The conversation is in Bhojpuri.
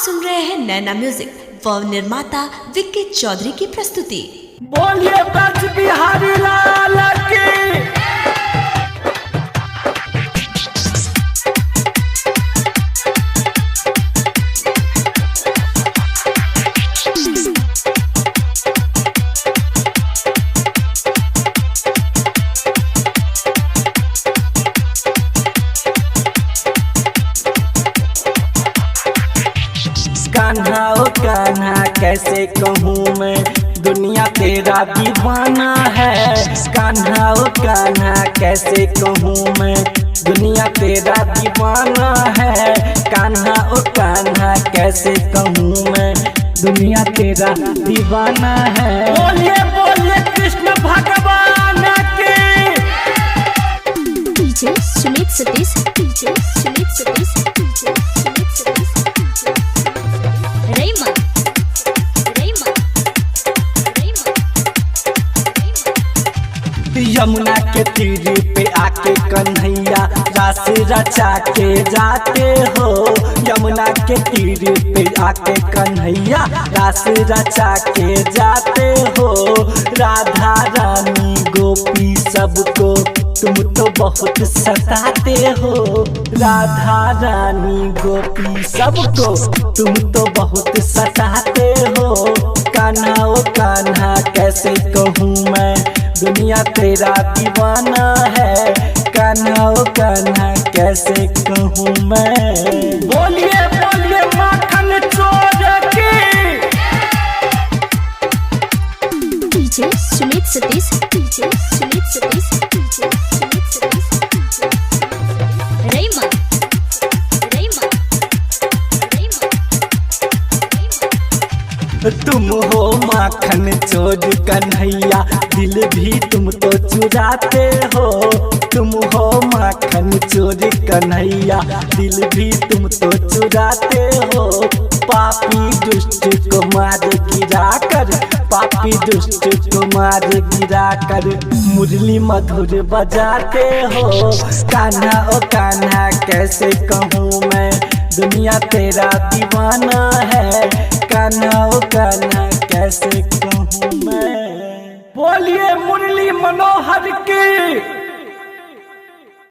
सुन रहे हैं नैना म्यूजिक व निर्माता विक्की चौधरी की प्रस्तुति। बोलिए ब्रज बिहारी लाल की। कान्हा ओ कान्हा कैसे कहूँ मैं, दुनिया तेरा दीवाना है। कान्हा ओ कान्हा कैसे कहूँ मैं, दुनिया तेरा दीवाना है। कान्हा ओ कान्हा कैसे कहूँ मैं, दुनिया तेरा दीवाना है। बोलिए बोलिए कृष्ण भगवान की। DJ Sumit Satish, DJ Sumit Satish, DJ Sumit Satish, रेमा रेमा रेमा। यमुना के तीर पे आके कन्हैया रास रचा के जाते हो। यमुना के तीर पे आके कन्हैया रास रचा के जाते हो। राधा रानी गोपी सबको तुम तो बहुत सताते हो। राधा रानी गोपी सबको तुम तो बहुत सताते हो। कान्हा ओ कान्हा कैसे कहूँ मैं, दुनिया तेरा दीवाना है। कान्हा ओ कान्हा कैसे कहूँ मैं। बोलिए बोलिए माखन चोर की। DJ Sumit Satish, DJ Sumit Satish, DJ Sumit Satish, रेमा रेमा रेमा। तुम हो माखन चोर कन्हैया, दिल भी तुम तो चुराते हो। तुम हो माखन चोर कन्हैया, दिल भी तुम तो चुराते हो। पापी दुष्ट को मार गिरा कर, पापी दुष्ट को मार गिरा कर मुरली मधुर बजाते हो। कान्हा ओ कान्हा कैसे कहूँ मैं, दुनिया तेरा दीवाना है। कान्हा ओ कान्हा कैसे कहूँ मैं। बोलिए मुरली मनोहर की।